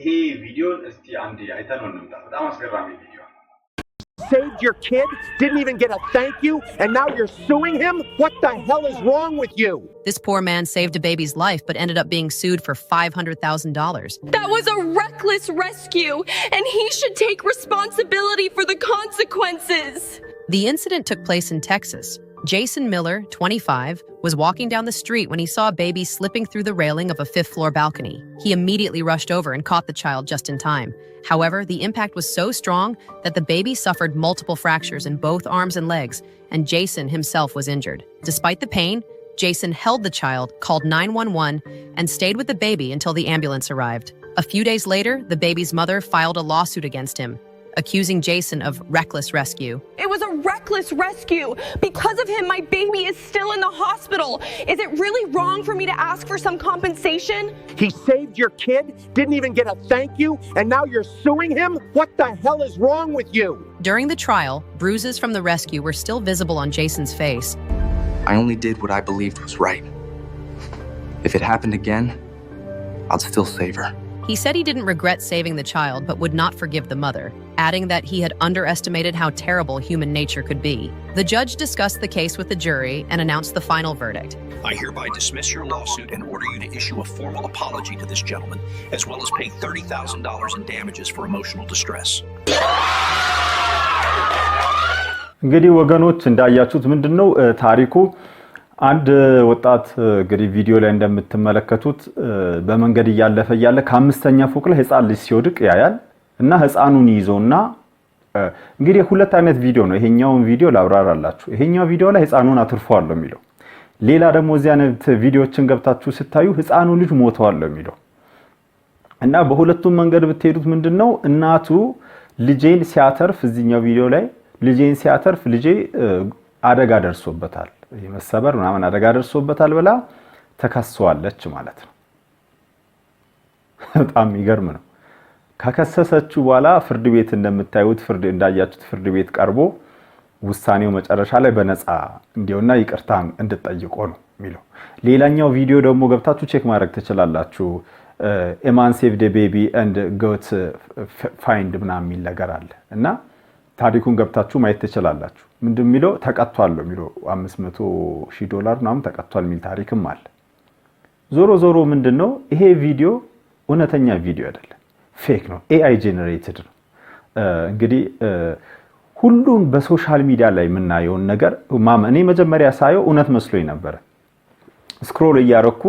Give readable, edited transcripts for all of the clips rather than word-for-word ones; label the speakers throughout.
Speaker 1: ይሄ ቪዲዮን እስቲ አንዴ አይተነው እንምጣ። በጣም አስገራሚ ቪዲዮ።
Speaker 2: Saved your kid, didn't even get a thank you, and now you're suing him? What the hell is wrong with you?
Speaker 3: This poor man saved a baby's life but ended up being sued for $500,000.
Speaker 4: That was a reckless rescue, and he should take responsibility for the consequences.
Speaker 3: The incident took place in Texas. Jason Miller, 25, was walking down the street when he saw a baby slipping through the railing of a fifth-floor balcony. He immediately rushed over and caught the child just in time. However, the impact was so strong that the baby suffered multiple fractures in both arms and legs, and Jason himself was injured. Despite the pain, Jason held the child, called 911, and stayed with the baby until the ambulance arrived. A few days later, the baby's mother filed a lawsuit against him, accusing Jason of reckless rescue.
Speaker 4: It was a reckless rescue. Because of him, my baby is still in the hospital. Is it really wrong for me to ask for some compensation?
Speaker 2: He saved your kid, didn't even get a thank you, and now you're suing him? What the hell is wrong with you?
Speaker 3: During the trial, bruises from the rescue were still visible on Jason's face.
Speaker 5: I only did what I believed was right. If it happened again, I'd still save her.
Speaker 3: He said he didn't regret saving the child but would not forgive the mother, adding that he had underestimated how terrible human nature could be. The judge discussed the case with the jury and announced the final verdict.
Speaker 6: I hereby dismiss your lawsuit and order you to issue a formal apology to this gentleman, as well as pay $30,000 in damages for emotional distress.
Speaker 7: እንግዲህ ወገኖች እንዳያችሁት ምንድነው ታሪኩ አንድ ወጣት እንግዲህ ቪዲዮ ላይ እንደምትመለከቱት በመንገድ ያለ ከአምስተኛ ፎቅ ላይ ህፃን ልጅ ሲወድቅ ያያል እና ህፃኑን ይዞና እንግዲህ ሁለት አይነት ቪዲዮ ነው። ይሄኛውን ቪዲዮ ላብራራላችሁ። ይሄኛው ቪዲዮ ላይ ህፃኑን አትርፏል ነው የሚለው። ሌላ ደግሞ እዚያ አይነት ቪዲዮችን ገብታችሁ ስታዩ ህፃኑ ልጅ ሞቷል ነው የሚለው። እና በሁለቱም መንገድ ብትሄዱት ምንድነው እናቱ ልጄን ሲያተርፍ እዚህኛው ቪዲዮ ላይ ልጄን ሲያተርፍ ልጄ አደጋ ደርሶበታል የመሰበር ምናምን አደጋ ደርሶበታል ብላ ተከሰዋለች ማለት ነው። በጣም ይገርም ነው። ከከሰሰችው በኋላ ፍርድ ቤት እንደምታዩት እንዳያችሁት ፍርድ ቤት ቀርቦ ውሳኔው መጨረሻ ላይ በነፃ እንዲውና ይቅርታ እንድጠይቆ ነው የሚለው። ሌላኛው ቪዲዮ ደግሞ ገብታችሁ ቼክ ማድረግ ትችላላችሁ። ኤማን ሴቭ ደ ቤቢ ኤንድ ጎት ፋይንድ ምናምን የሚል ነገር አለ እና ታሪኩን ገብታችሁ ማየት ትችላላችሁ። ምንድነው ተቀጥቷል ነው የሚለው $500,000 ምናምን ተቀጥቷል የሚል ታሪክም አለ። ዞሮ ምንድነው ይሄ ቪዲዮ እውነተኛ ቪዲዮ አይደለም፣ ፌክ ነው፣ ኤአይ ጄነሬትድ ነው። እንግዲህ ሁሉን በሶሻል ሚዲያ ላይ የምናየው ነገር እኔ መጀመሪያ ሳየው እውነት መስሎኝ ነበር። ስክሮል እያረኩ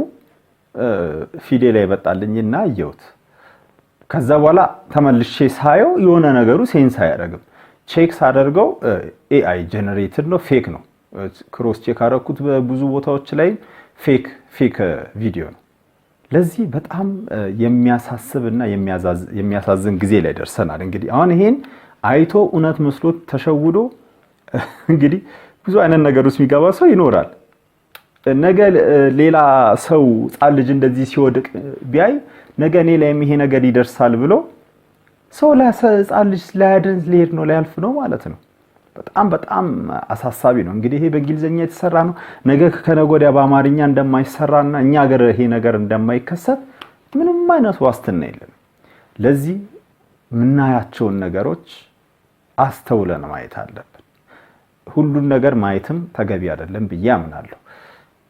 Speaker 7: ፊዴ ላይ በጣልኝና አየሁት። ከዛ በኋላ ተመልሼ ሳየው የሆነ ነገሩ ሴንስ አያደርግም። ቼክ ሳደርገው ኤአይ ጄነሬትድ ነው፣ ፌክ ነው። ክሮስ ቼክ አደረኩት በብዙ ቦታዎች ላይ ፌክ ቪዲዮ ነው። ለዚህ በጣም የሚያሳስብና የሚያሳዝን ጊዜ ላይ ደርሰናል። እንግዲህ አሁን ይሄን አይቶ እውነት መስሎት ተሸውዶ እንግዲህ ብዙ አይነት ነገር ውስጥ የሚገባ ሰው ይኖራል። ነገ ሌላ ሰው ጻል ልጅ እንደዚህ ሲወድቅ ቢያይ ነገ እኔ ላይም ይሄ ነገር ይደርሳል ብሎ ሰው ለህፃን ልጅ ላያድን ሊሄድ ነው ሊያልፍ ነው ማለት ነው። በጣም አሳሳቢ ነው። እንግዲህ ይሄ በእንግሊዘኛ የተሰራ ነው። ነገ ከነገ ወዲያ በአማርኛ እንደማይሰራና እኛ ሀገር ይሄ ነገር እንደማይከሰት ምንም አይነት ዋስትና የለም። ለዚህ ምናያቸውን ነገሮች አስተውለን ማየት አለብን። ሁሉን ነገር ማየትም ተገቢ አይደለም ብዬ አምናለሁ።